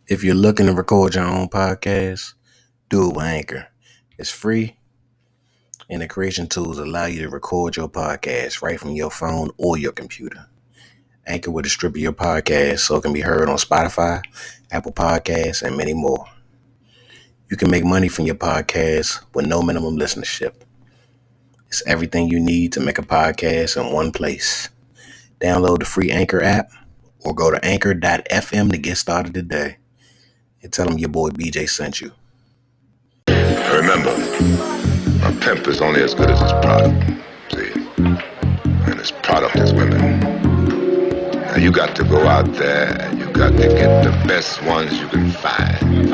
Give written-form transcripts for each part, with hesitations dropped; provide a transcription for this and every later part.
If you're looking to record your own podcast, do it with Anchor. It's free, and the creation tools allow you to record your podcast right from your phone or your computer. Anchor will distribute your podcast so it can be heard on Spotify, Apple Podcasts, and many more. You can make money from your podcast with no minimum listenership. It's everything you need to make a podcast in one place. Download the free Anchor app or go to anchor.fm to get started today. And tell them your boy BeeJay sent you. Remember, a pimp is only as good as his product. See? And his product is women. Now you got to go out there and you got to get the best ones you can find.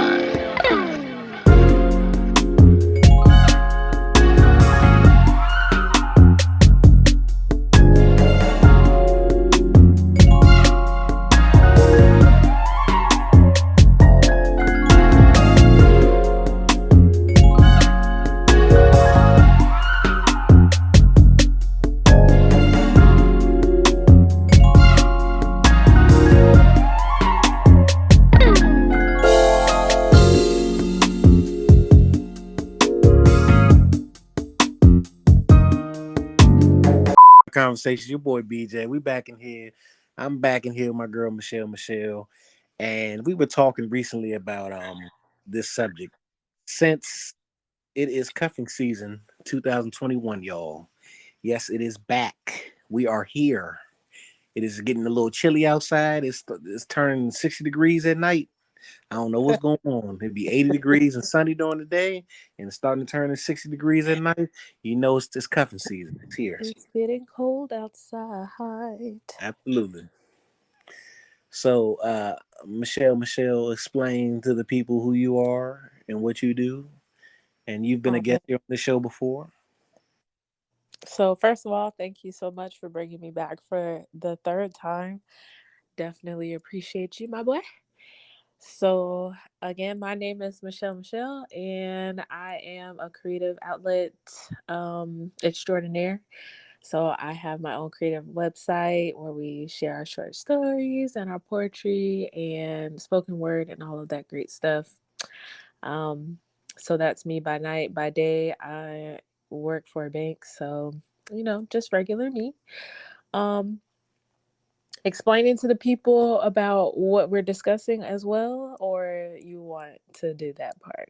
Conversation. Your boy BeeJay. We back in here. I'm back in here with my girl Michelle, and we were talking recently about this subject. Since it is cuffing season 2021, y'all. Yes, it is back. We are here. It is getting a little chilly outside. It's turning 60 degrees at night. I don't know what's going on. It'd be 80 degrees and sunny during the day, and it's starting to turn to 60 degrees at night. You know it's this cuffing season. It's here. It's getting cold outside. Absolutely. So, Michelle, explain to the people who you are and what you do. And you've been a Okay. guest here on the show before. So, first of all, thank you so much for bringing me back for the third time. Definitely appreciate you, my boy. So, again, my name is Michelle, and I am a creative outlet extraordinaire. So, I have my own creative website where we share our short stories and our poetry and spoken word and all of that great stuff. Um, so that's me by night. By day, I work for a bank. So, just regular me. Um, Explaining to the people about what we're discussing as well, or you want to do that part?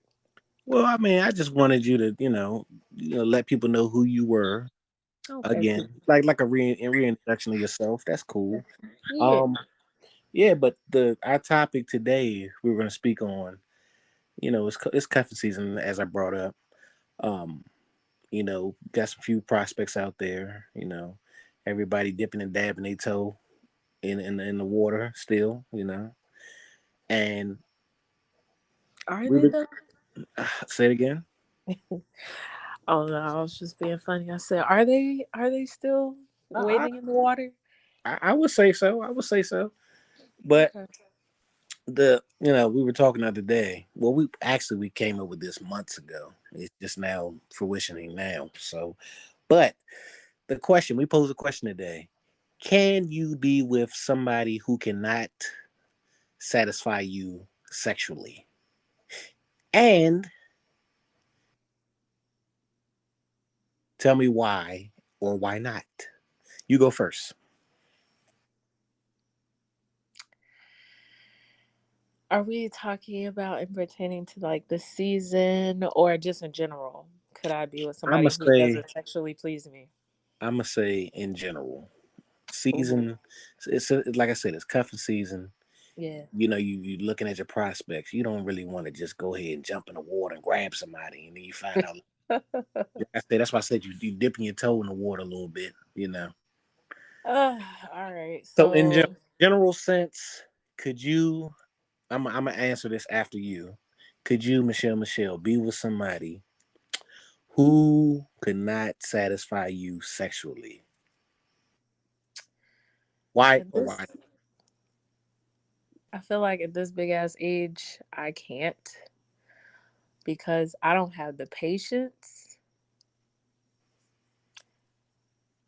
Well, I mean, I just wanted you to, let people know who you were Okay, cool. again, like a reintroduction of yourself. That's cool. Yeah. Um, yeah, but the our topic today we're going to speak on, it's cuffing season as I brought up. Um, got some few prospects out there. Everybody dipping and dabbing their toe in the water still. And Are we they been though? say it again. Oh no, I was just being funny. I said, are they still I, wading in the water? I would say so. I would say so. But Okay. we were talking the other day. Well, we came up with this months ago. It's just now fruitioning now. So, but the question we posed a question today: can you be with somebody who cannot satisfy you sexually? And tell me why or why not. You go first. Are we talking about and pertaining to like the season or just in general? Could I be with I'm gonna somebody who say doesn't sexually please me? I'm gonna say in general, Ooh, season. It's like I said, it's cuffing season. yeah. You looking at your prospects. You don't really want to just go ahead and jump in the water and grab somebody, and then you find out. Like I said, that's why I said you dipping your toe in the water a little bit. uh, all right. So in So, general sense, could you? I'm gonna answer this after you. Could you, Michelle, be with somebody who could not satisfy you sexually? Why at or why? this, I feel like at this big ass age, I can't because I don't have the patience.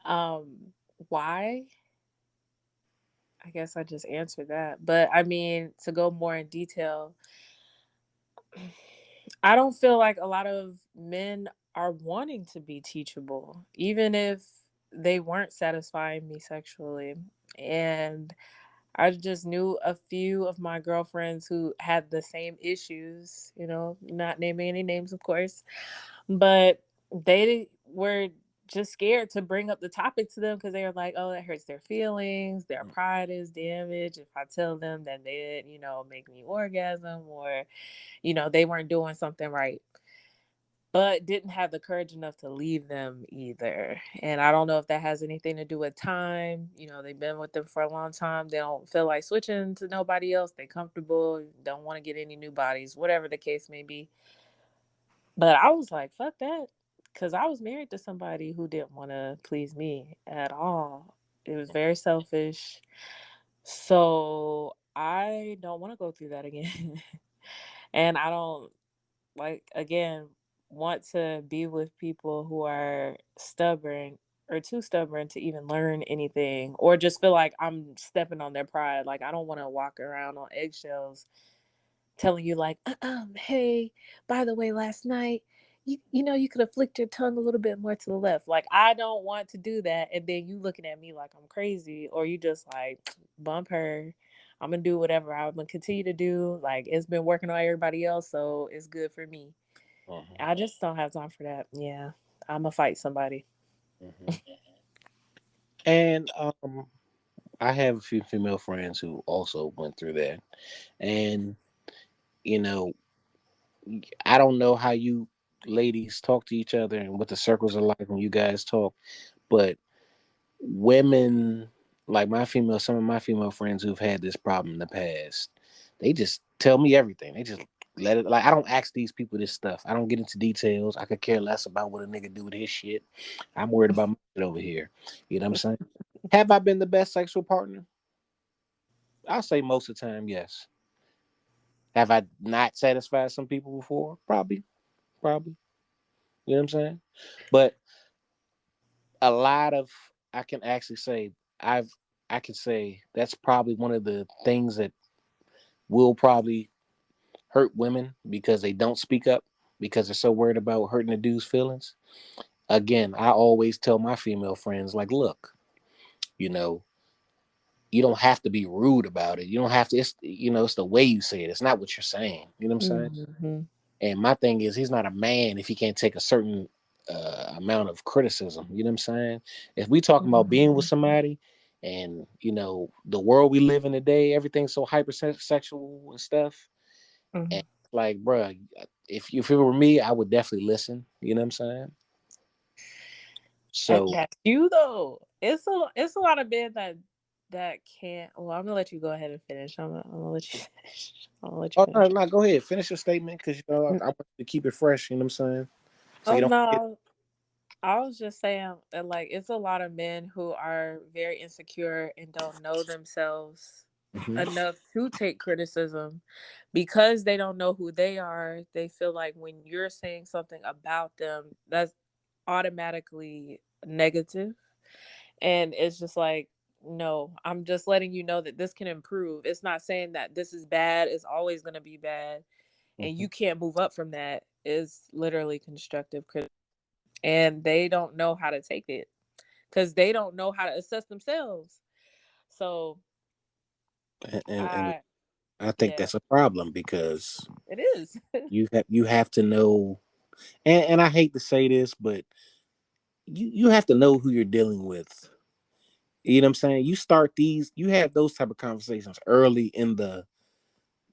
Um, why? I guess I just answered that. But I mean, to go more in detail, I don't feel like a lot of men are wanting to be teachable, even if they weren't satisfying me sexually. And I just knew a few of my girlfriends who had the same issues, not naming any names, of course, but they were just scared to bring up the topic to them because they were like, oh, that hurts their feelings. Their pride is damaged. If I tell them that they, make me orgasm, or, they weren't doing something right, but didn't have the courage enough to leave them either. And I don't know if that has anything to do with time. They've been with them for a long time. They don't feel like switching to nobody else. They're comfortable, don't want to get any new bodies, whatever the case may be. But I was like, fuck that. Because I was married to somebody who didn't want to please me at all. It was very selfish. So I don't want to go through that again. And I don't, like, again, want to be with people who are stubborn or too stubborn to even learn anything, or just feel like I'm stepping on their pride. Like, I don't want to walk around on eggshells telling you like, hey, by the way, last night, you could have flicked your tongue a little bit more to the left. Like, I don't want to do that. And then you looking at me like I'm crazy, or you just like, bump her. I'm gonna do whatever I'm gonna continue to do. Like, it's been working on everybody else, so it's good for me. Mm-hmm. I just don't have time for that. Yeah, I'm gonna fight somebody. Mm-hmm. And I have a few female friends who also went through that. And, you know, I don't know how you ladies talk to each other and what the circles are like when you guys talk, but women, like some of my female friends who've had this problem in the past, they just tell me everything. They just let it, like, I don't ask these people this stuff. I don't get into details. I could care less about what a nigga do with his shit. I'm worried about my shit over here. You know what I'm saying? Have I been the best sexual partner? I'll say most of the time, yes. Have I not satisfied some people before? Probably, probably. You know what I'm saying? But a lot of, I can actually say I've I can say that's probably one of the things that will probably hurt women because they don't speak up because they're so worried about hurting the dude's feelings. Again, I always tell my female friends, like, look, you know, you don't have to be rude about it. You don't have to. It's the way you say it. It's not what you're saying. You know what I'm saying? Mm-hmm. And my thing is, he's not a man if he can't take a certain amount of criticism. You know what I'm saying? If we talking about being with somebody, and the world we live in today, everything's so hypersexual and stuff. Mm-hmm. And like, bruh, if it were me, I would definitely listen. You know what I'm saying? And So, that's you though. It's a lot of men that can't. Well, I'm gonna let you go ahead and finish. I'm gonna let you finish. I'm gonna let you oh no, finish. no, go ahead, finish your statement because I want you to keep it fresh. You know what I'm saying? So Oh you don't forget. no, I was just saying that, like, it's a lot of men who are very insecure and don't know themselves Mhm. enough to take criticism because they don't know who they are. They feel like when you're saying something about them, that's automatically negative. And it's just like, no, I'm just letting you know that this can improve. It's not saying that this is bad, it's always going to be bad. And Mhm. you can't move up from that. Is literally constructive criticism. And they don't know how to take it because they don't know how to assess themselves. So, And I, I think yeah, that's a problem because it is. you have to know, and I hate to say this, but you have to know who you're dealing with. You know what I'm saying? You have those type of conversations early in the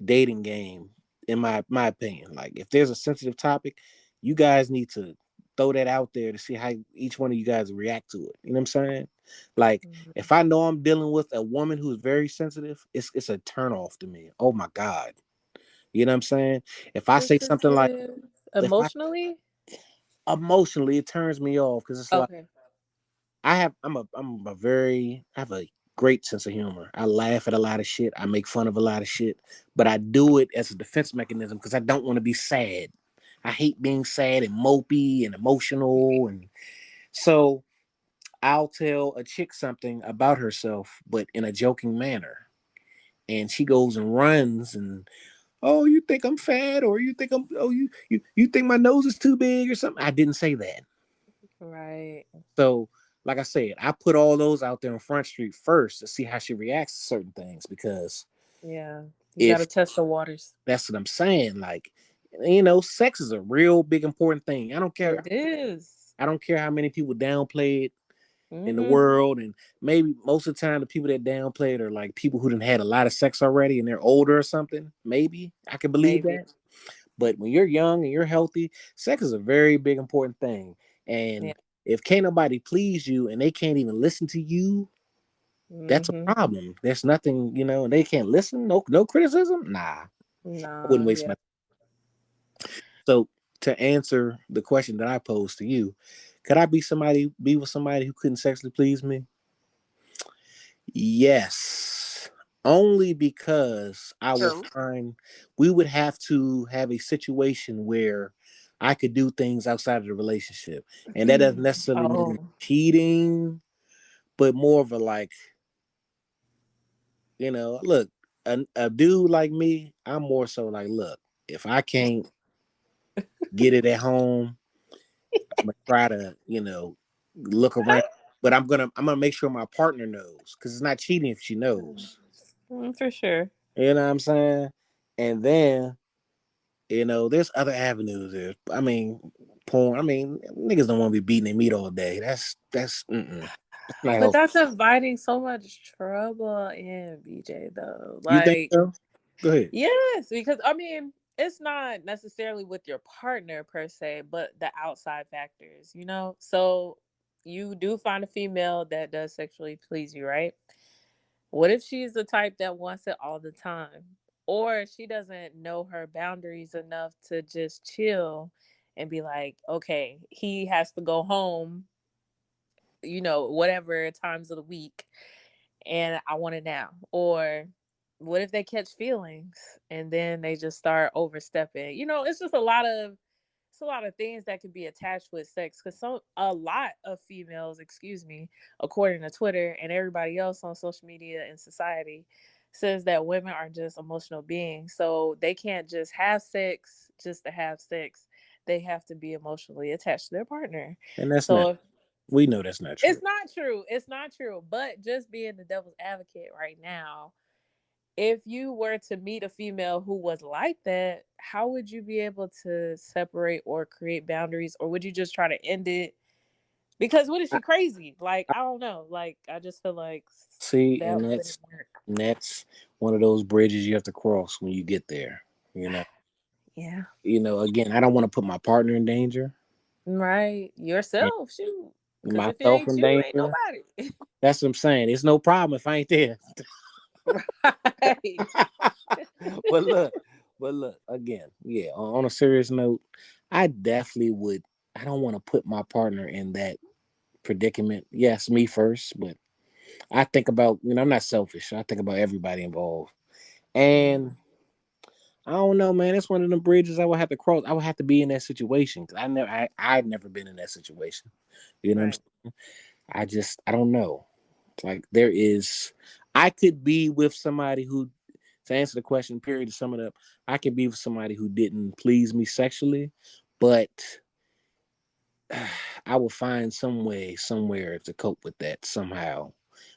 dating game, in my opinion. Like, if there's a sensitive topic, you guys need to throw that out there to see how each one of you guys react to it. You know what I'm saying? Like, if I know I'm dealing with a woman who's very sensitive, it's a turn off to me. Oh my God. You know what I'm saying? If I say something like, Sensitive if I emotionally. emotionally, it turns me off because it's like, Okay. I have a great sense of humor. I laugh at a lot of shit. I make fun of a lot of shit, but I do it as a defense mechanism because I don't want to be sad. I hate being sad and mopey and emotional, and so I'll tell a chick something about herself, but in a joking manner, and she goes and runs and, oh, you think I'm fat, or you think you think my nose is too big or something. I didn't say that. Right. So, like I said, I put all those out there on Front Street first to see how she reacts to certain things, because Yeah. You got to if test the waters. that's what I'm saying, like, sex is a real big important thing. I don't care. It is. I don't care how many people downplay it in the Mm-hmm. world, and maybe most of the time the people that downplay it are like people who done had a lot of sex already and they're older or something. Maybe I can believe Maybe. that. But when you're young and you're healthy, sex is a very big important thing. Yeah. And if can't nobody please you and they can't even listen to you, that's a Mm-hmm. problem. There's nothing, and they can't listen. No criticism. Nah, I Nah. wouldn't waste Yeah. my. So to answer the question that I posed to you, could I be with somebody who couldn't sexually please me? Yes. Only because I would True. find we would have to have a situation where I could do things outside of the relationship. And that doesn't necessarily mean Oh. cheating, but more of a like, look, a dude like me, I'm more so like, look, if I can't get it at home, I'm gonna try to, look around. But I'm gonna make sure my partner knows, because it's not cheating if she knows. For sure. You know what I'm saying? And then, there's other avenues there. I mean, porn. I mean, niggas don't want to be beating their meat all day. That's That's not But healthy. that's inviting so much trouble in, BJ, though. You think Like, so? Go ahead. yes, because I mean, it's not necessarily with your partner per se, but the outside factors, you know? So you do find a female that does sexually please you, right? What if she's the type that wants it all the time? Or she doesn't know her boundaries enough to just chill and be like, okay, he has to go home, whatever times of the week, and I want it now. Or what if they catch feelings and then they just start overstepping? It's a lot of things that can be attached with sex, because a lot of females, excuse me, according to Twitter and everybody else on social media and society, says that women are just emotional beings. So they can't just have sex just to have sex. They have to be emotionally attached to their partner. And that's not. So if We know that's not true. it's not true. It's not true. But just being the devil's advocate right now, if you were to meet a female who was like that, how would you be able to separate or create boundaries? Or would you just try to end it? Because what if I, she crazy? Like, I I don't know. Like, I just feel like see, that wouldn't work. and that's one of those bridges you have to cross when you get there. Yeah. Again, I don't want to put my partner in danger Right. and Yourself, shoot. Because if it myself ain't in you, ain't danger. nobody. That's what I'm saying. It's no problem if I ain't there. Right. but look, again, yeah. On a serious note, I definitely would. I don't want to put my partner in that predicament. Yes, me first, but I think about, I'm not selfish. I think about everybody involved, Mm, and I don't know, man. It's one of the bridges I would have to cross. I would have to be in that situation, because I'd never been in that situation. You know what I'm right. saying? I don't know. Like, there is, I could be with somebody who, to answer the question, period, to sum it up, I could be with somebody who didn't please me sexually, but I will find some way, somewhere to cope with that somehow.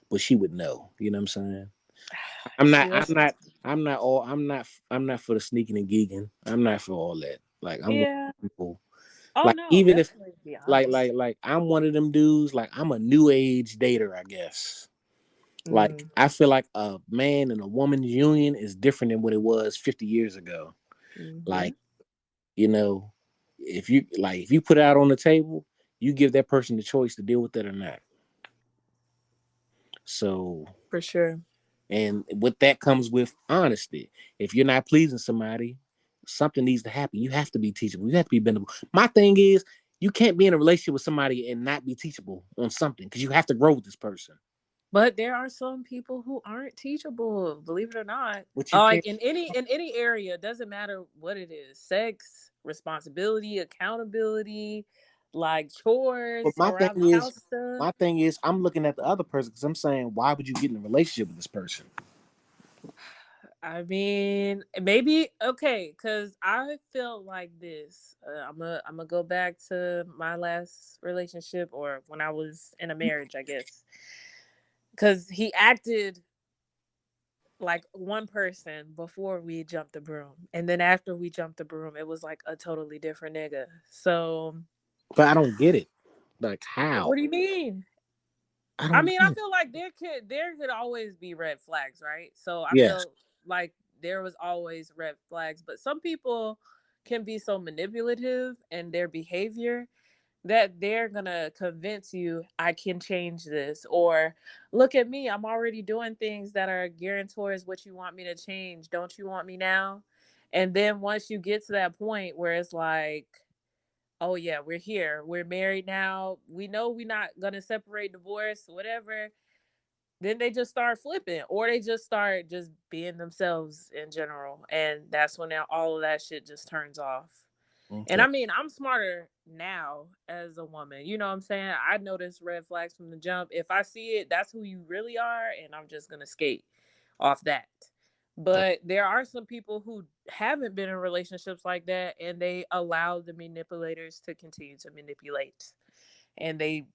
But she would know. You know what I'm saying? I'm not. See, I'm that's not. I'm not all. I'm not. I'm not for the sneaking and geeking. I'm not for all that. Like, I'm one yeah. of the people. Oh Like, no, even if, definitely be honest. I'm one of them dudes. Like, I'm a new age dater, I guess. Like, Mm, I feel like a man and a woman's union is different than what it was 50 years ago. mm-hmm. Like, you know, if you put it out on the table, you give that person the choice to deal with it or not. So, For sure. and with that comes with honesty. If you're not pleasing somebody, something needs to happen. You have to be teachable. You have to be bendable. My thing is, you can't be in a relationship with somebody and not be teachable on something, because you have to grow with this person. But there are some people who aren't teachable, believe it or not. But you can't. Like in any area, doesn't matter what it is. Sex, responsibility, accountability, like But chores around the house stuff. my thing is, I'm looking at the other person because I'm saying, why would you get in a relationship with this person? I mean, maybe okay, because I felt like this. I'm gonna go back to my last relationship, or when I was in a marriage, I guess, because he acted like one person before we jumped the broom, and then after we jumped the broom, it was like a totally different nigga. So, But I don't get it. Like how? what do you mean? I I don't mean, I get it. feel like there could always be red flags, right? So I Yes. feel like there was always red flags, but some people can be so manipulative in their behavior that they're gonna convince you I can change this, or look at me, I'm already doing things that are gearing towards what you want me to change. Don't you want me now? And then once you get to that point where it's like, oh yeah, we're here, we're married now, we know we're not gonna separate, divorce, whatever, then they just start flipping, or they just start just being themselves in general, and that's when all of that shit just turns off. And Okay. I mean, I'm smarter now as a woman, you know what I'm saying? I notice red flags from the jump. If I see it, that's who you really are, and I'm just gonna skate off that. That- But there are some people who haven't been in relationships like that, and they allow the manipulators to continue to manipulate, and they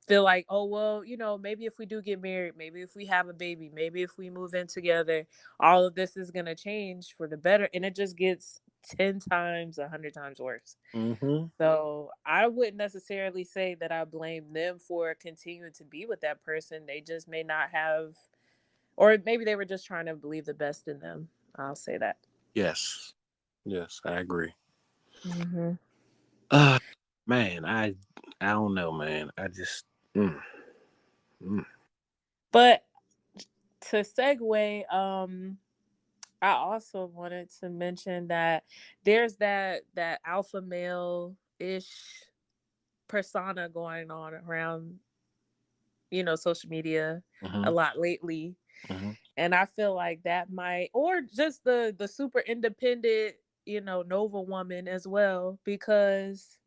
feel like, oh well, maybe if we do get married, maybe if we have a baby, maybe if we move in together, all of this is going to change for the better, and it just gets 10 times, 100 times worse. Mhm. So I wouldn't necessarily say that I blame them for continuing to be with that person. They just may not have, or maybe they were just trying to believe the best in them. I'll say that. Yes. Yes, I agree. Hmm. Uh man, I don't know, man. I just mm, mm. But to segue, I also wanted to mention that there's that alpha male ish persona going on around, social media a Mhm. lot lately. Mhm. And I feel like that might, or just the super independent, Nova woman as well, because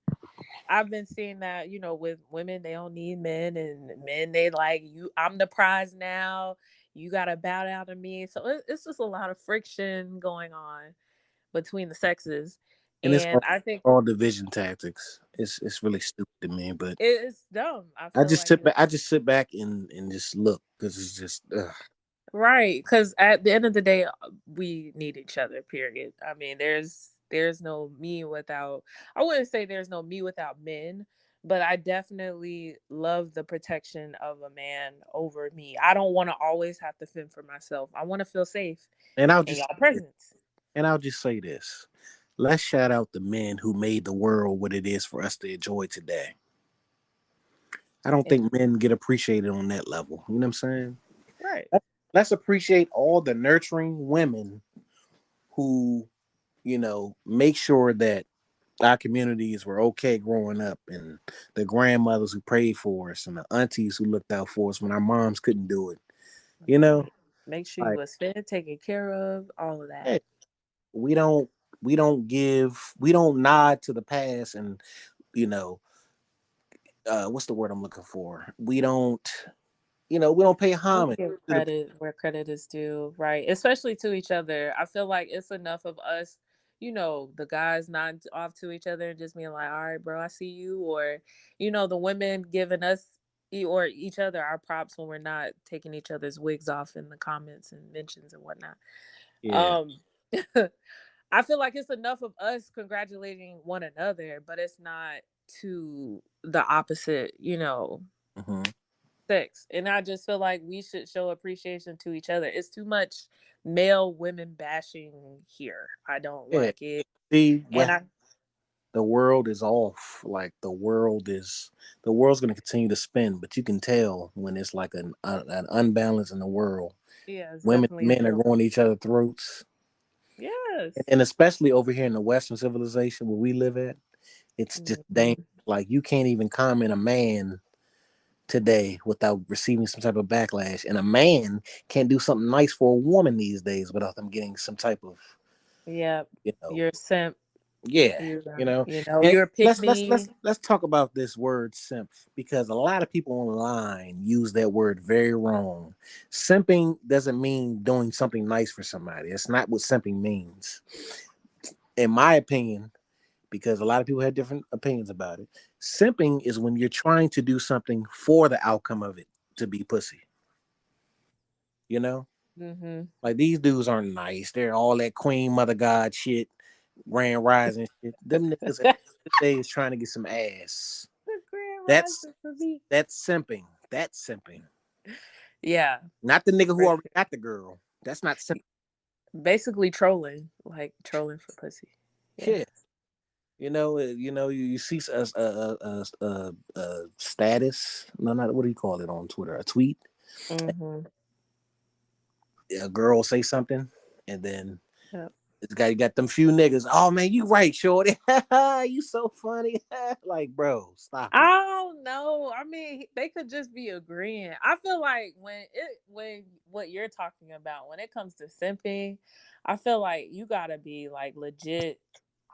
I've been seeing that, with women, they don't need men, and men, they like, you, I'm the prize now. You got to bow down to me. So it's just a lot of friction going on between the sexes. And it's And I think all division tactics. It's really stupid to me, but it's dumb. I feel like it's I just sit back and just look because it's just right. Because at the end of the day, we need each other, period. I mean, there's no me without, I wouldn't say there's no me without men, but I definitely love the protection of a man over me. I don't want to always have to fend for myself. I want to feel safe and in y'all presence. I'll just say this. Let's shout out the men who made the world what it is for us to enjoy today. I don't And think men get appreciated on that level. You know what I'm saying? right. Let's appreciate all the nurturing women who, make sure that our communities were okay growing up, and the grandmothers who prayed for us, and the aunties who looked out for us when our moms couldn't do it. You know, Right. Make sure you like was fed, taken care of, all of that. hey, we don't we don't nod to the past, and you know what's the word I'm looking for? We don't pay We homage give to the credit where credit is due, right? Especially to each other. I feel like it's enough of us, the guys not off to each other and just being like, all right, bro, I see you. Or, the women giving us or each other our props when we're not taking each other's wigs off in the comments and mentions and whatnot. yeah. Um, I feel like it's enough of us congratulating one another, but it's not to the opposite, Hmm. sex. And I just feel like we should show appreciation to each other. It's too much male women bashing here. I don't Yeah. like it. See And what the world is off. Like the world's going to continue to spin, but you can tell when it's like an unbalance in the world. yeah, it's Women definitely and a men are feel. going to each other's throats, Yes. and especially over here in the Western civilization where we live at, it's just dangerous. Mhm. Like you can't even comment a man today without receiving some type of backlash, and a man can't do something nice for a woman these days without them getting some type of Yep. you know You're simp. Yeah, You you know, know. you know, And you're a pick me. let's talk about this word simp, because a lot of people online use that word very wrong. Simping doesn't mean doing something nice for somebody. It's not what simping means, in my opinion, because a lot of people have different opinions about it. Simping is when you're trying to do something for the outcome of it to be pussy. You know, Mm-hmm. like these dudes aren't nice. They're all that Queen Mother God shit, Grand Rising shit. Them niggas at the end of the day is trying to get some ass. The Grand That's Rising for me. that's simping. That's simping. Yeah, Not the nigga who for already sure. got the girl. That's not simping. Basically trolling, like trolling for pussy. Yeah. Yeah. You see a status. No, not what do you call it on Twitter? A tweet. Mm-hmm. A girl say something, and then Yep. this guy got them few niggas. Oh man, you right, shorty. You so funny. Like, bro, stop I it. don't know. I mean, they could just be agreeing. I feel like when what you're talking about when it comes to simping, I feel like you gotta be like legit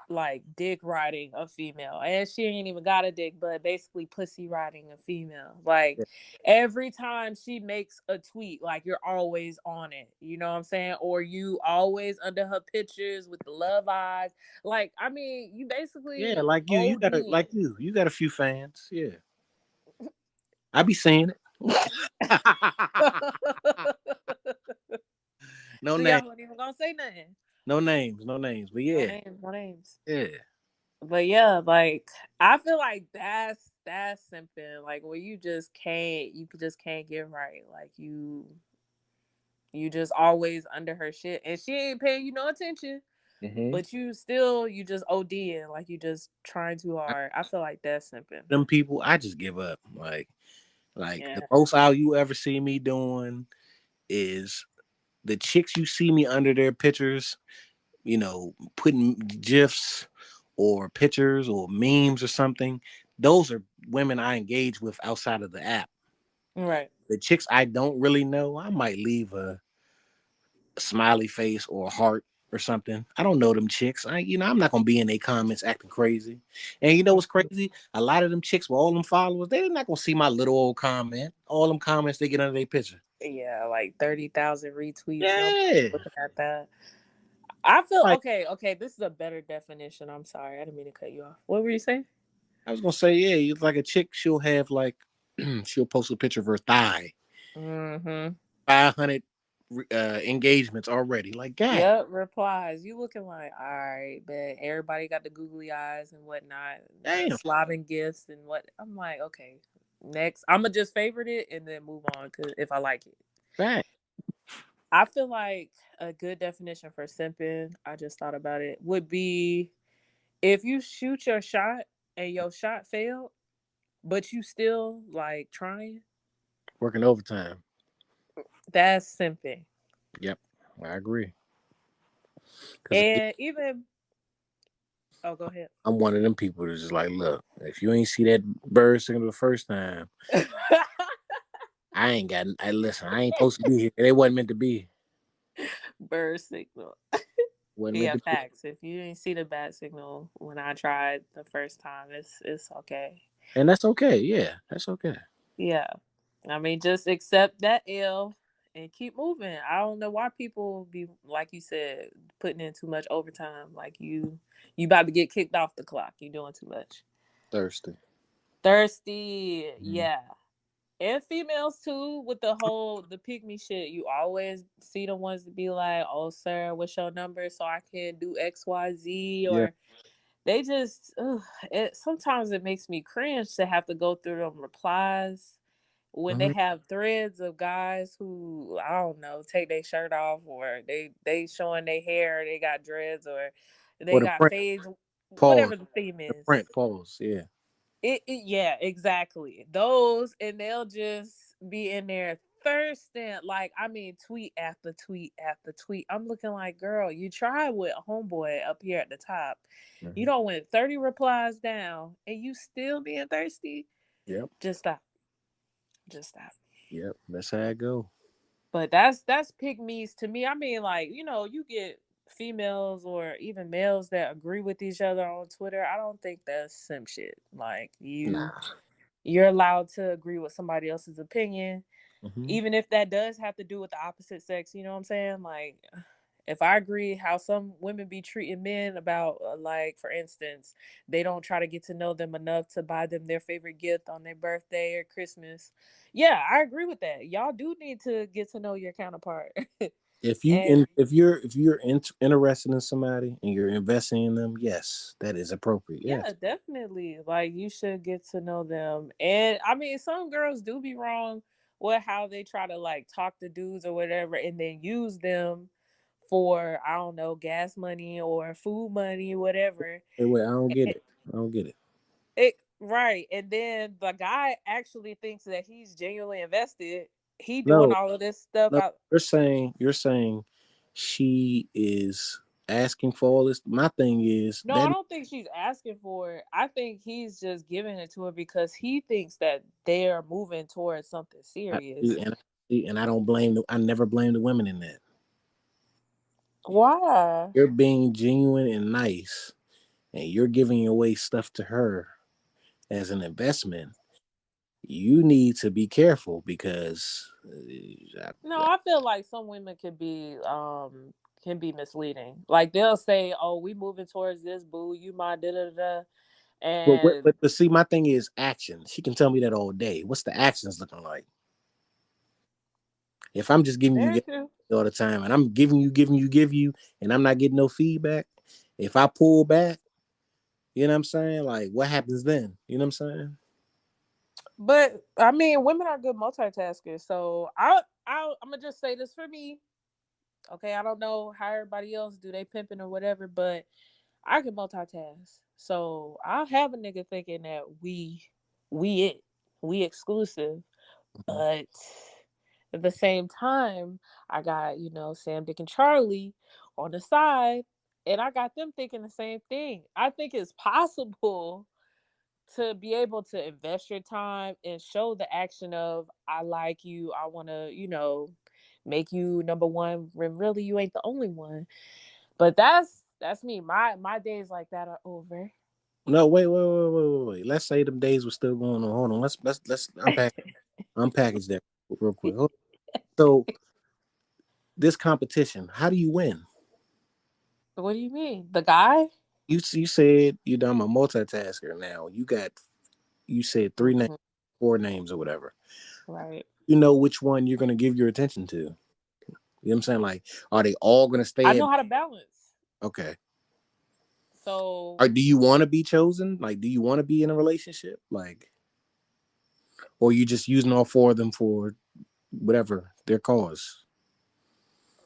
like dick riding a female. And she ain't even got a dick, but basically pussy riding a female. Like Yeah, every time she makes a tweet, like you're always on it. You know what I'm saying? Or you always under her pictures with the love eyes. Like, I mean, you yeah, basically like you got ODing. you got a few fans. Yeah, I be saying it. No See, I names, wasn't even gonna say nothing. no names. But No yeah, names, no names. yeah. But yeah, like I feel like that's simping. Like where you just can't get right. Like you just always under her shit, and she ain't paying you no attention. Mm-hmm. But you just ODing, like you just trying too hard. I feel like that's simping. Them people, I just give up. Like the Yeah. most out you ever see me doing is the chicks you see me under their pictures, putting gifs or pictures or memes or something. Those are women I engage with outside of the app. Right. The chicks I don't really know, I might leave a smiley face or a heart or something. I don't know them chicks. I'm not gonna be in their comments acting crazy. And you know what's crazy? A lot of them chicks with all them followers, they're not gonna see my little old comment. All them comments they get under their picture. Yeah, like 30,000 retweets. Nobody Yeah. looking at that. I feel Like okay. This is a better definition. I'm sorry, I didn't mean to cut you off. What were you saying? I was gonna say, yeah, you like a chick, she'll have like she'll post a picture of her thigh. Mm-hmm. 500 engagements already. Like, God Yep, replies. You looking like, all right, but everybody got the googly eyes and whatnot, the damn. slobbing gifts and what. I'm like, okay, next. I'm gonna just favorite it and then move on because if I like it, Fact. I feel like a good definition for simping. I just thought about it would be if you shoot your shot and your shot failed, but you still like trying. Working overtime. That's simping. Yep. I agree. Because And even oh, go ahead. I'm one of them people that's just like, look, if you ain't see that bird signal the first time, I ain't got. I listen. I ain't supposed to be here. They wasn't meant to be. Bird signal. Wasn't meant Yeah, to be. facts. If you didn't see the bat signal when I tried the first time, it's okay. And that's okay. Yeah, that's okay. Yeah. I mean, just accept that L and keep moving. I don't know why people be like you said, putting in too much overtime. Like you about to get kicked off the clock. You doing too much. Thirsty. Thirsty. Mm. Yeah. And females too, with the pick me shit. You always see the ones to be like, "Oh, sir, what's your number so I can do XYZ?" Yeah. Or they just sometimes it makes me cringe to have to go through them replies when they Hmm. have threads of guys who I don't know take their shirt off or they showing their hair, they got dreads or Or they the got print fades, pause. whatever the theme The is. print pause. Yeah. Yeah, exactly. Those and they'll just be in there thirsting. Like, I mean, tweet after tweet after tweet. I'm looking like, girl, you tried with homeboy up here at the top. You Hmm. don't went 30 replies down and you still being thirsty. Yep. Just stop. Just stop. Yep. That's how I go. But that's pygmies to me. I mean, like, you get females or even males that agree with each other on Twitter, I don't think that's simp shit. Like Nah. you're allowed to agree with somebody else's opinion, Mm-hmm. even if that does have to do with the opposite sex. You know what I'm saying? Like, if I agree how some women be treating men about, like, for instance, they don't try to get to know them enough to buy them their favorite gift on their birthday or Christmas. Yeah, I agree with that. Y'all do need to get to know your counterpart. And If you're interested in somebody and you're investing in them, yes, that is appropriate. yeah, Yes. definitely. Like, you should get to know them. And I mean, some girls do be wrong with how they try to, like, talk to dudes or whatever and then use them for, I don't know, gas money or food money, whatever. Hey, wait, I don't get It, it. I don't get it. right. And then the guy actually thinks that he's genuinely invested. He doing No, all of this stuff no, out. you're saying she is asking for all this. My thing is No, I that, don't think she's asking for it. I think he's just giving it to her because he thinks that they're moving towards something I, serious. and I don't blame I never blame the women in that. Why? You're being genuine and nice, and you're giving away stuff to her as an investment. You need to be careful because No, I feel like some women can be misleading. Like, they'll say, "Oh, we moving towards this, boo. You my da da da," and but see, my thing is action. She can tell me that all day. What's the actions looking like? If I'm just giving very you true. all the time and I'm give you, and I'm not getting no feedback, if I pull back, you know what I'm saying? Like, what happens then? You know what I'm saying? But I mean, women are good multitaskers. So I'm gonna just say this for me. Okay, I don't know how everybody else do they pimping or whatever, but I can multitask. So I'll have a nigga thinking that we exclusive, but at the same time, I got, Sam, Dick, and Charlie on the side, and I got them thinking the same thing. I think it's possible to be able to invest your time and show the action of, I like you, I want to, make you number one when really you ain't the only one. But that's me. My days like that are over. No, wait. Let's say them days were still going on. Hold on. Let's unpackage that real quick. So this competition, how do you win? What do you mean? The guy? You said I'm a multitasker now. You said three names, Hmm. four names or whatever. Right. You know which one you're gonna give your attention to. You know what I'm saying? Like, are they all gonna I stay at know how to balance. okay? So Or do you want to be chosen? Like, do you want to be in a relationship? Like, or you just using all four of them for whatever their cause?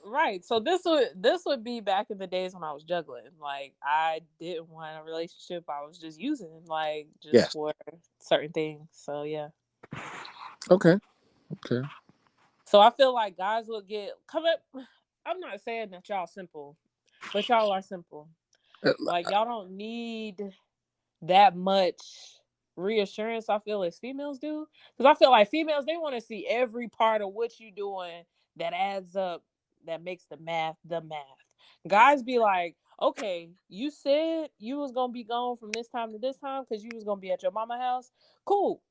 right. So this would be back in the days when I was juggling. Like, I didn't want a relationship. I was just using, like, just Yes. for certain things. So yeah. Okay. Okay. So I feel like guys would get come up. I'm not saying that y'all simple, but y'all are simple. Uh, Like, y'all don't need that much reassurance. I feel as females do, because I feel like females, they want to see every part of what you doing that adds up, that makes the math. Guys be like, okay, you said you was gonna be gone from this time to this time because you was gonna be at your mama house. Cool.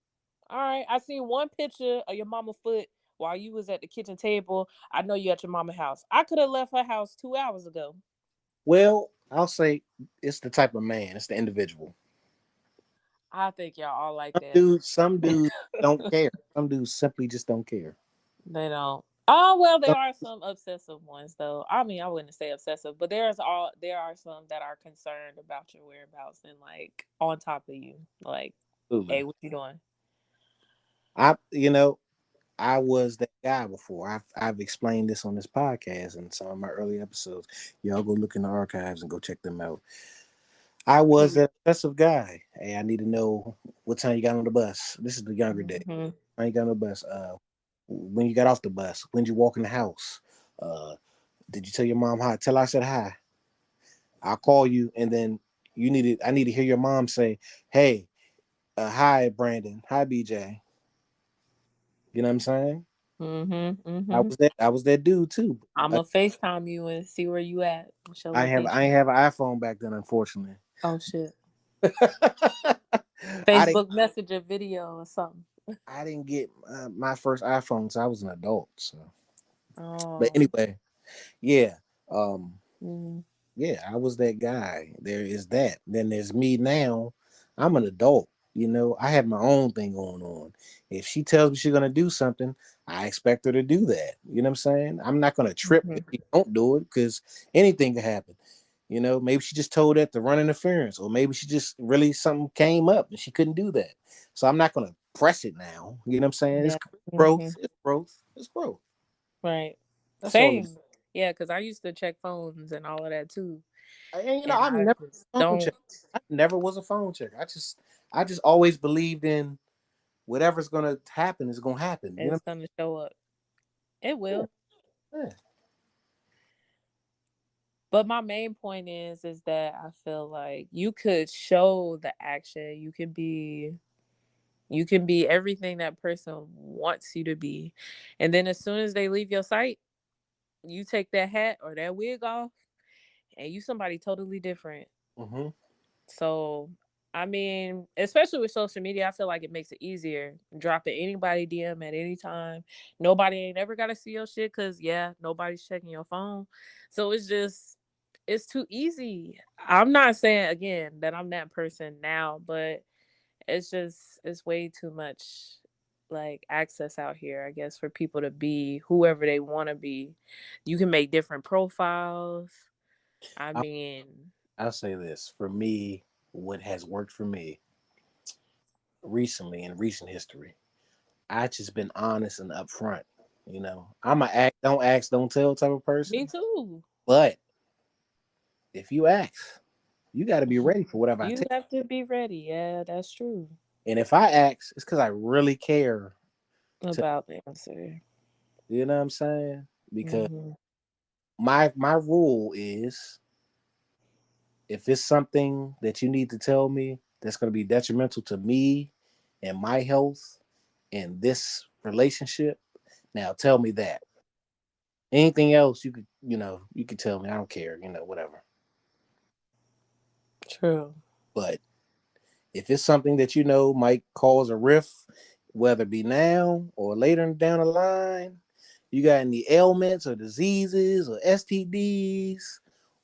All right, I seen one picture of your mama foot while you was at the kitchen table. I know you at your mama house. I could have left her house 2 hours ago. well, I'll say it's the type of man. It's the individual. I think y'all all like Some that. dudes, some dudes don't care. Some dudes simply just don't care. They don't. Oh well, Some, there are some obsessive ones though. I mean, I wouldn't say obsessive, but there are some that are concerned about your whereabouts and, like, on top of you. Like, absolutely. hey, what you doing? I, you know, I was that guy before. I've explained this on this podcast and some of my early episodes. Y'all go look in the archives and go check them out. I was that obsessive guy. Hey, I need to know what time you got on the bus. This is the younger day. Mm-hmm. I ain't got on the bus. When you got off the bus, when you walk in the house. Uh, did you tell your mom hi? Tell her I said hi. I'll call you, and then I need to hear your mom say, "Hey, hi, Brandon. Hi, BJ." You know what I'm saying? I was that dude too. I'm gonna FaceTime you and see where you at. What's your I ain't location? have an iPhone back then, unfortunately. Oh shit. I didn't Facebook Messenger video or something. I didn't get my first iPhone until I was an adult. So, but Oh. anyway, yeah, um, Mm. yeah, I was that guy. There is that. Then there's me now. I'm an adult. I have my own thing going on. If she tells me she's gonna do something, I expect her to do that. You know what I'm saying? I'm not gonna trip if Mhm. she don't do it because anything can happen. Maybe she just told that to run interference, or maybe she just really something came up and she couldn't do that. So I'm not gonna press it now. You know what I'm saying? It's Yeah. growth. Mhm. It's growth. It's growth. Right. That's all. Same. Yeah, because I used to check phones and all of that too, And and I've I never just phone don't. check. I never was a phone checker. I just always believed in whatever's gonna happen is gonna happen. You know? It's gonna show up. It Yeah, will. yeah. But my main point is that I feel like you could show the action. You can be everything that person wants you to be. And then as soon as they leave your sight, you take that hat or that wig off and you somebody totally different. Mm-hmm. So, I mean, especially with social media, I feel like it makes it easier. Dropping anybody DM at any time. Nobody ain't ever got to see your shit because, yeah, nobody's checking your phone. So it's too easy. I'm not saying, again, that I'm that person now, but it's way too much like access out here, I guess, for people to be whoever they want to be. You can make different profiles. I I'll, mean, I'll say this for me. What has worked for me recently in recent history, I just been honest and upfront. I'm a act, don't ask, don't tell type of me person. too. But if you ask, you got to be ready for whatever I You tell. have to be ready. Yeah, that's true. And if I ask, it's because I really care. To About the answer. you know what I'm saying? Because Hmm. my rule is if it's something that you need to tell me that's going to be detrimental to me and my health and this relationship, now tell me that. Anything else you could tell me. I don't care, whatever. True. But if it's something that might cause a rift, whether it be now or later down the line, you got any ailments or diseases or STDs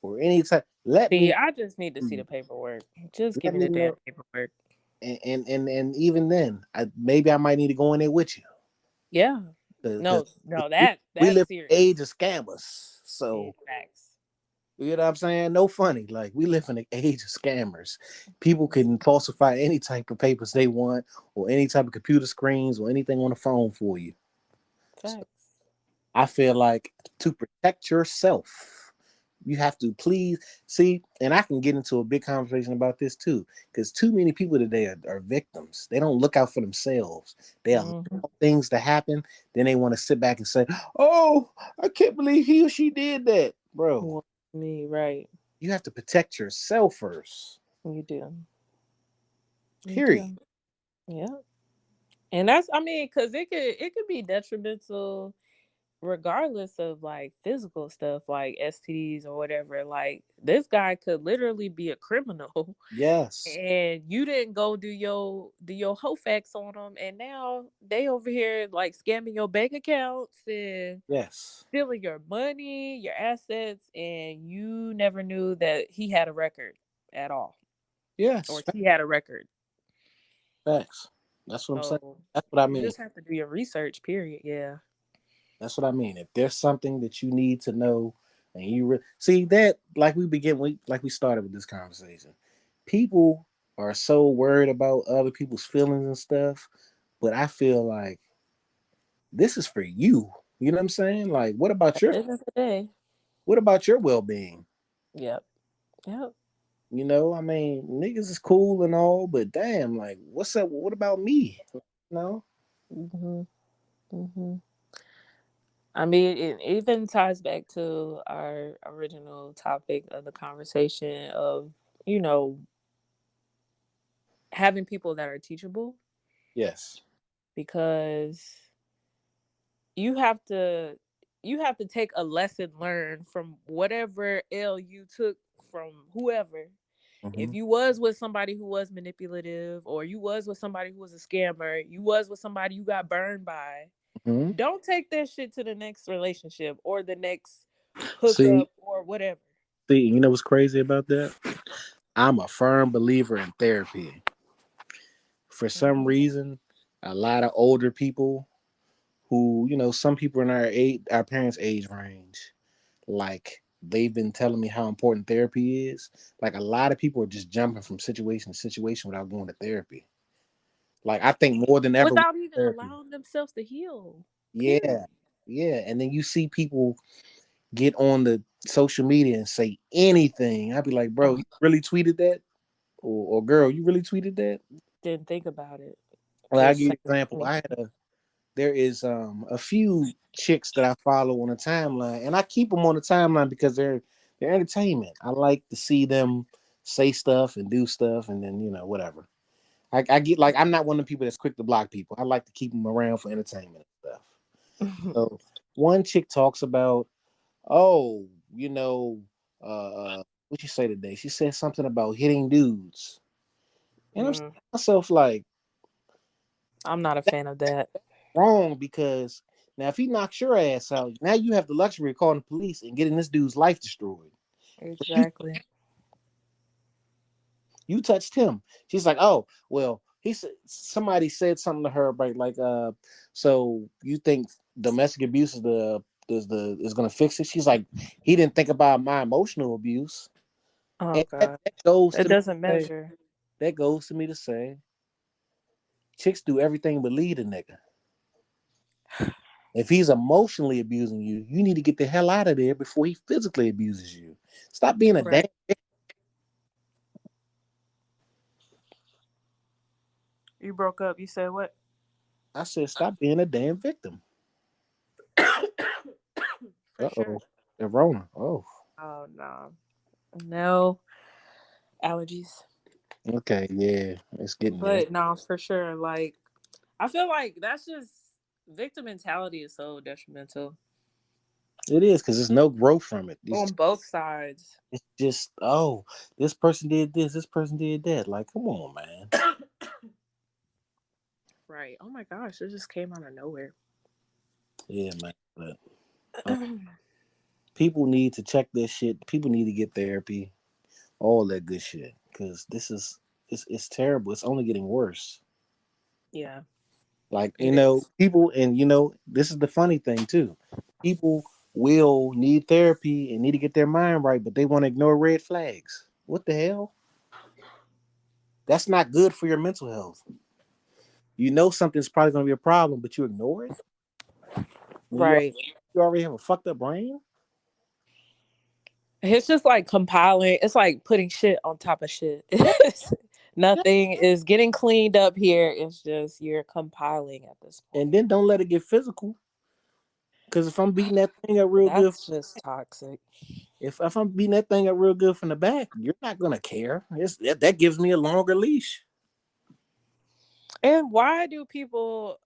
or any type, let See, me I just need to see the paperwork. Just give let me me the damn know. paperwork. And even then, maybe I might need to go in there with you Yeah. because No, no, we, we that's live in the serious. age of scammers. Yeah, So facts. you know what I'm saying? No funny. Like we live in the age of scammers. People can falsify any type of papers they want, or any type of computer screens, or anything on the phone for you. So Facts. I feel like to protect yourself, you have to please see. And I can get into a big conversation about this too, because too many people today are victims. They don't look out for themselves. They allow Hmm. things to happen. Then they want to sit back and say, "Oh, I can't believe he or she did that, bro." Well, me, right. You have to protect yourself first. You do. You Period. do. Yeah. And that's, I mean, because it could be detrimental regardless of like physical stuff like STDs or whatever. Like this guy could literally be a criminal Yes. and you didn't go do your whole facts on them, and now they over here like scamming your bank accounts and Yes. stealing your money, your assets, and you never knew that he had a record at all Yes. or she had a record. Facts. That's what I'm saying. So That's what I you mean. just have to do your research, period. Yeah. That's what I mean. If there's something that you need to know, and see that, like like we started with this conversation, people are so worried about other people's feelings and stuff. But I feel like this is for you. You know what I'm saying? Like, At the end of the day. what about your well being? Yep. Yep. I mean, niggas is cool and all, but damn, like, what's up? What about me? No. Hmm. Hmm. I mean, it even ties back to our original topic of the conversation of, you know, having people that are teachable Yes. because you have to take a lesson learned from whatever L you took from whoever. If Mm-hmm. you was with somebody who was manipulative, or you was with somebody who was a scammer, you was with somebody you got burned by, Mm-hmm. don't take that shit to the next relationship or the next See, hookup or whatever. you know what's crazy about that? I'm a firm believer in therapy. For some Mm-hmm. reason, a lot of older people who, some people in our parents' age range, like they've been telling me how important therapy is. Like a lot of people are just jumping from situation to situation without going to therapy. Like I think more than ever we Without need even therapy. allowing themselves to heal. Yeah. Period. Yeah. And then you see people get on the social media and say anything. I'd be like, bro, Oh, you really tweeted that? Or girl, you really tweeted that? didn't think about it. Well, I'll Just give you an saying example. anything. There is a few chicks that I follow on the timeline, and I keep them on the timeline because they're entertainment. I like to see them say stuff and do stuff, and then whatever. I get like I'm not one of the people that's quick to block people. I like to keep them around for entertainment and stuff. So one chick talks about, oh, what she say today? She said something about hitting dudes, and I'm saying Mm, to myself like, I'm not a fan of that. wrong because now if he knocks your ass out, now you have the luxury of calling the police and getting this dude's life destroyed. But Exactly. you touched him. She's like, oh well, he said somebody said something to her about like, so you think domestic abuse is gonna fix it? She's like, he didn't think about my emotional abuse, Oh and that, God. that goes It to me doesn't to say, measure. that goes to me to say, chicks do everything but lead a nigga. If he's emotionally abusing you, you need to get the hell out of there before he physically abuses you. Stop being a damn. Right. You broke up. You said what? I said, stop being a damn victim. For Uh sure. oh. Rona. Oh. Oh no. No allergies. Okay. Yeah. It's getting there. But no, for sure. Like I feel like that's just victim mentality is so detrimental It is because there's no growth from it. on both sides. It's just, oh, this person did this. This person did that. Like, come on, man. Right. Oh my gosh, it just came out of nowhere. Yeah, man. But people need to check this shit. People need to get therapy. All that good shit. Because it's terrible. It's only getting worse. Yeah, Like, it is. people, and this is the funny thing too. People will need therapy and need to get their mind right, but they want to ignore red flags. What the hell? That's not good for your mental health. You know something's probably going to be a problem, but you ignore it when Right. you already have a fucked up brain. It's just like compiling. It's like putting shit on top of shit. Yeah, yeah. Nothing is getting cleaned up here. It's just you're compiling at this And point. then don't let it get physical. Because if I'm beating that thing up real good, That's just toxic. if I'm beating that thing up real good from the back, you're not gonna care. That gives me a longer leash. And why do people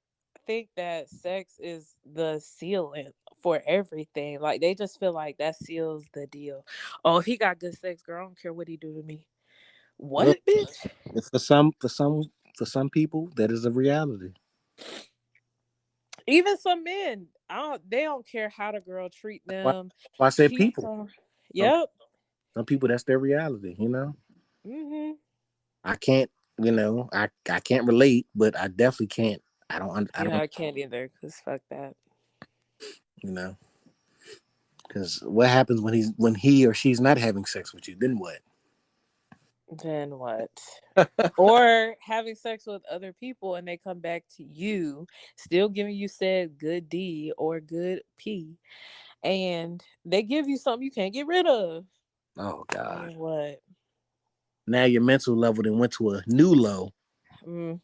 think that sex is the sealant for everything? Like they just feel like that seals the deal. Oh, if he got good sex, girl, I don't care what he do to me. Well, What, bitch? for some people, that is a reality. Even some men, they don't care how the girl treat Why, them. why I said Cheats people. on. Some Yep. some people that's their reality. Mhm. I can't. I can't relate, but I definitely can't. I Yeah, don't. I can't either. Cause fuck that. You know, because what happens when he or she's not having sex with you? Then what? Then what? Or having sex with other people and they come back to you, still giving you said good D or good P, and they give you something you can't get rid of. Oh God! Then what? Now your mental level then went to a new low. Mm,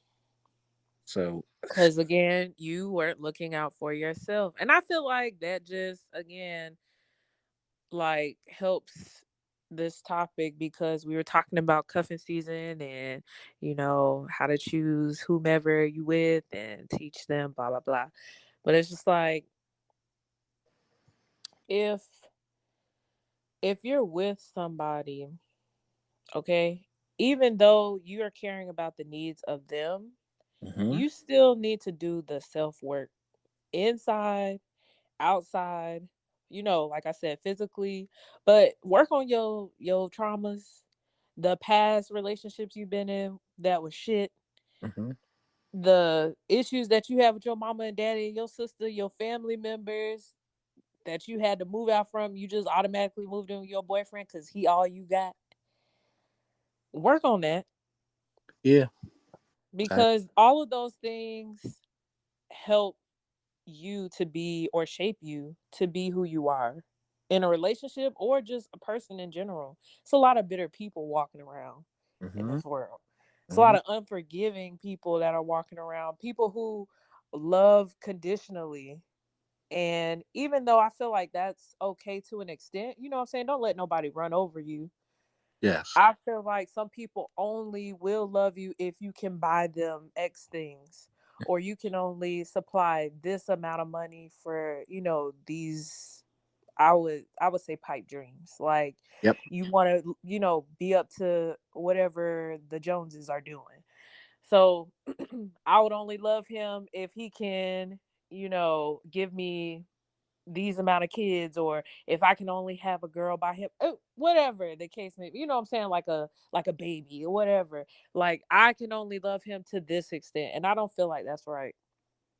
So because again, you weren't looking out for yourself. And I feel like that just, again, like helps this topic because we were talking about cuffing season and how to choose whomever you with and teach them blah blah blah, but it's just like if you're with somebody, okay, even though you are caring about the needs of them, Mm-hmm. you still need to do the self work inside, outside, like I said, physically, but work on your traumas, the past relationships you've been in that was shit, Mm-hmm. the issues that you have with your mama and daddy, your sister, your family members that you had to move out from. You just automatically moved in with your boyfriend because he all you got. Work on that, Yeah. I, because all of those things help you to be, or shape you to be who you are in a relationship or just a person in general. It's a lot of bitter people walking around in mm-hmm. this world. It's a Mm-hmm. lot of unforgiving people that are walking around, people who love conditionally. And even though I feel like that's okay to an extent, you know what I'm saying? Don't let nobody run over you. Yes. I feel like some people only will love you if you can buy them X things, or you can only supply this amount of money for, these, I would say, pipe dreams. Like, Yep. you want to, be up to whatever the Joneses are doing. So I would only love him if he can, give me these amount of kids, or if I can only have a girl by him, whatever the case may be. You know what I'm saying? Like a baby or whatever. Like, I can only love him to this extent, and I don't feel like that's right.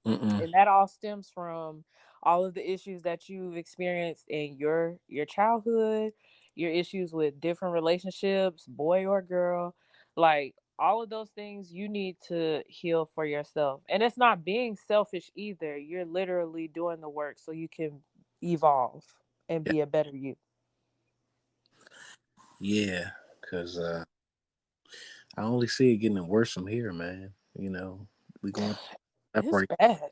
Mm-mm. And that all stems from all of the issues that you've experienced in your childhood, your issues with different relationships, boy or girl. Like, all of those things you need to heal for yourself. And it's not being selfish either. You're literally doing the work so you can evolve and Yeah. be a better you. Yeah. Because I only see it getting worse from here, man. We going through stuff It's right. bad.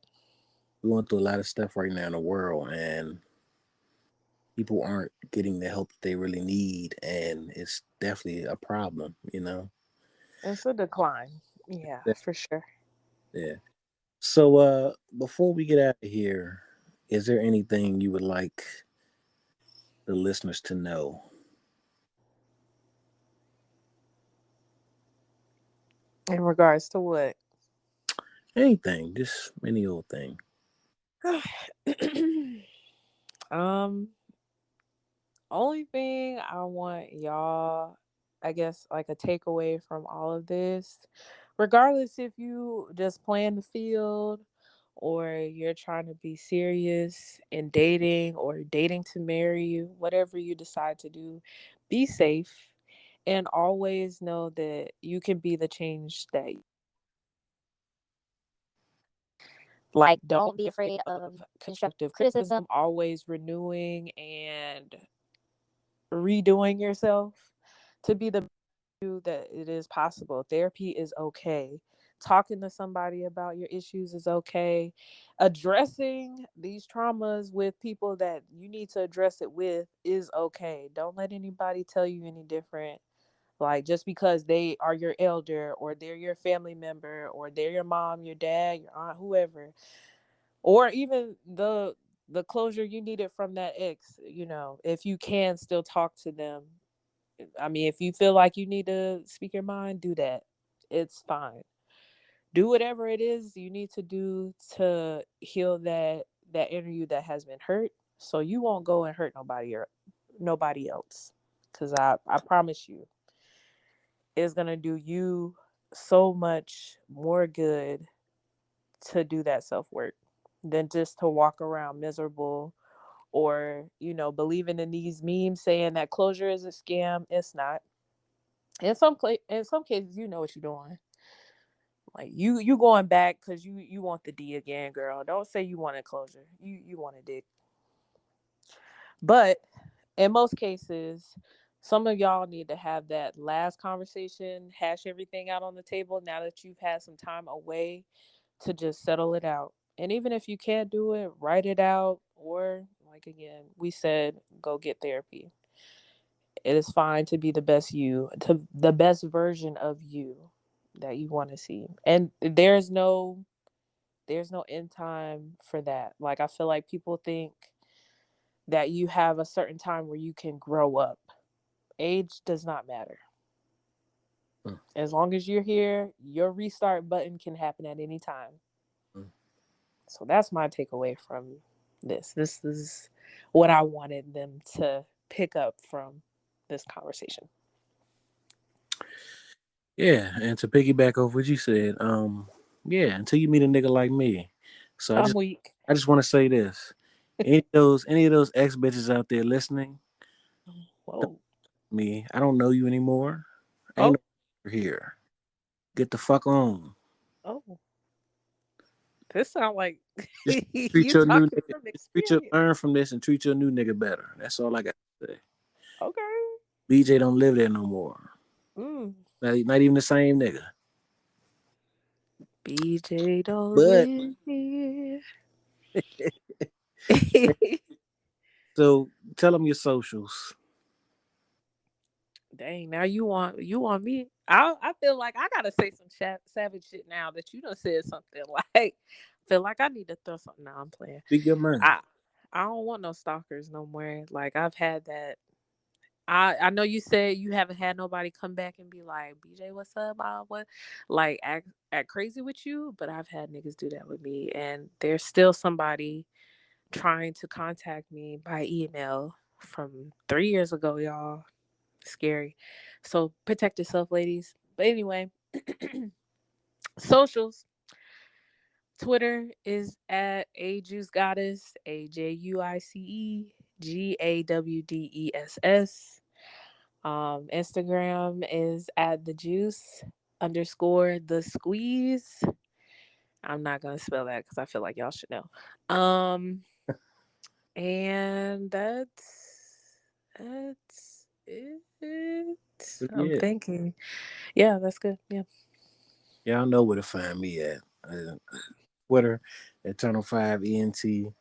We going through a lot of stuff right now in the world, and people aren't getting the help that they really need, and it's definitely a problem. It's a decline. Yeah, Yeah. for sure. Yeah. So, before we get out of here, is there anything you would like the listeners to know? In regards to what? Anything, just any old thing. um Only thing I want y'all, I guess, like a takeaway from all of this, regardless if you just playing the field or you're trying to be serious in dating or dating to marry you, whatever you decide to do, be safe and always know that you can be the change that, like, don't be afraid of constructive criticism, always renewing and redoing yourself to be the you that it is possible. Therapy is okay. Talking to somebody about your issues is okay. Addressing these traumas with people that you need to address it with is okay. Don't let anybody tell you any different. Like, just because they are your elder or they're your family member or they're your mom, your dad, your aunt, whoever, or even the closure you needed from that ex, if you can still talk to them. I mean, if you feel like you need to speak your mind, do that. It's fine. Do whatever it is you need to do to heal that inner you that has been hurt, so you won't go and hurt nobody else. Cause I promise you, it's gonna do you so much more good to do that self work than just to walk around miserable, or believing in these memes saying that closure is a scam. It's not. In some cases, you know what you're doing. Like, you going back because you want the D again, girl. Don't say you want a closure. You want a dick. But in most cases, some of y'all need to have that last conversation, hash everything out on the table now that you've had some time away to just settle it out. And even if you can't do it, write it out, or, like, again, we said, go get therapy. It is fine to be the best you, to the best version of you that you want to see. And there's no end time for that. Like, I feel like people think that you have a certain time where you can grow up. Age does not matter. As long as you're here, your restart button can happen at any time. So that's my takeaway from this. This is what I wanted them to pick up from this conversation. Yeah, and to piggyback off what you said, yeah, until you meet a nigga like me. So I'm weak. I just want to say this: any of those ex bitches out there listening, Whoa. me, I don't know you anymore. Ain't Oh. no here. Get the fuck on. Oh. This sound like Just treat you your new talking nigga. from Just experience. learn from this and treat your new nigga better. That's all I got to say. Okay. BeeJay don't live there no more. Mm. Not even the same nigga. BeeJay don't But live here. so tell them your socials. Dang, now you want me? I feel like I gotta say some savage shit now that you done said something. Like, feel like I need to throw something. Now I'm playing. Speak your mind. I don't want no stalkers no more. Like, I've had that. I know you said you haven't had nobody come back and be like, BeeJay, what's up? What? Like, act crazy with you. But I've had niggas do that with me, and there's still somebody trying to contact me by email from 3 years ago, y'all. Scary. So protect yourself, ladies. But anyway, socials. Twitter is at ajuicegoddess, AJUICEGAWDESS. Instagram is at the juice underscore the squeeze. I'm not gonna spell that because I feel like y'all should know. And that's it. I'm Yeah. thinking. Yeah, that's good. Yeah. Y'all know where to find me at. Twitter, Eternal5ENT.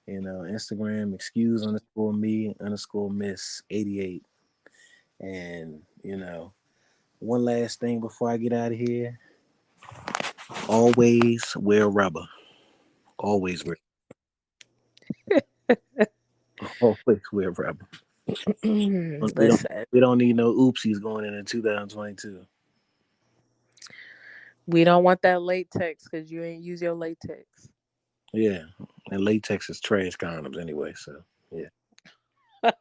Instagram, excuse_me_miss88. And, one last thing before I get out of here. Always wear rubber. Always wear. Always wear rubber. We don't. Listen, We don't need no oopsies going into 2022. we don't want that latex because you ain't use your latex. Yeah, and latex is trash condoms anyway. So yeah, How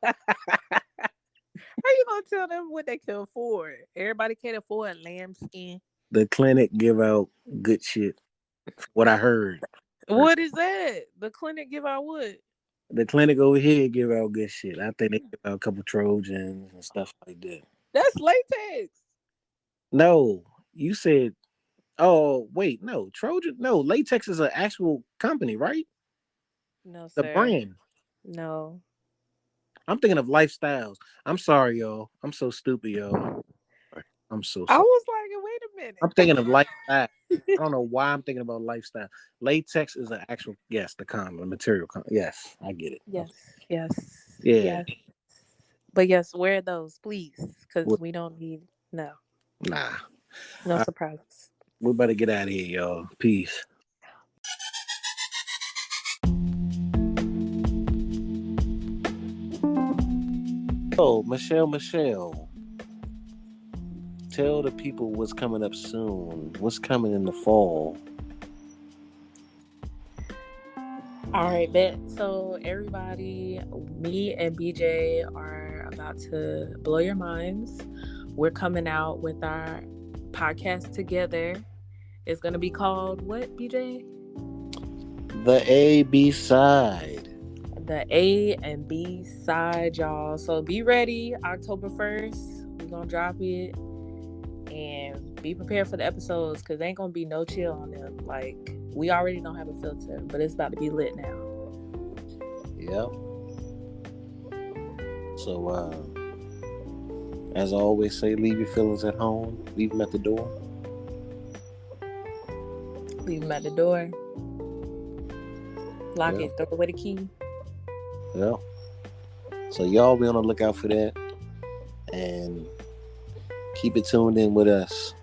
you gonna tell them what they can afford? Everybody can't afford lambskin. the clinic give out good shit. What I heard. What is that? The clinic give out what? The clinic over here give out good shit. I think they give out a couple Trojans and stuff like that. That's latex. No, you said. Oh wait, no Trojan. No, latex is an actual company, right? No, The sir. brand. No. I'm thinking of lifestyles. I'm sorry, y'all. I'm so stupid, y'all. I'm so I sorry. was like, wait a minute. I'm thinking of lifestyle. I don't know why I'm thinking about lifestyle. Latex is an actual yes, the condom, the material condom. Yes, I get it. Yes, yes, Yeah. yes. But yes, wear those, please, because Well, we don't need no nah. surprises. We better get out of here, y'all. Peace. Oh, Michelle. Tell the people what's coming up soon. What's coming in the fall. All right, bet. So everybody, me and BeeJay are about to blow your minds. We're coming out with our podcast together. It's gonna be called what, BeeJay? The A B side. The A and B side, y'all. So be ready. October 1st, we're gonna drop it. And be prepared for the episodes because there ain't gonna be no chill on them. Like, we already don't have a filter, but it's about to be lit now. Yep. So, as I always say, leave your feelings at home. Leave them at the door. Leave them at the door. Lock Yeah. it. Throw away the key. Yeah. So y'all be on the lookout for that. And keep it tuned in with us.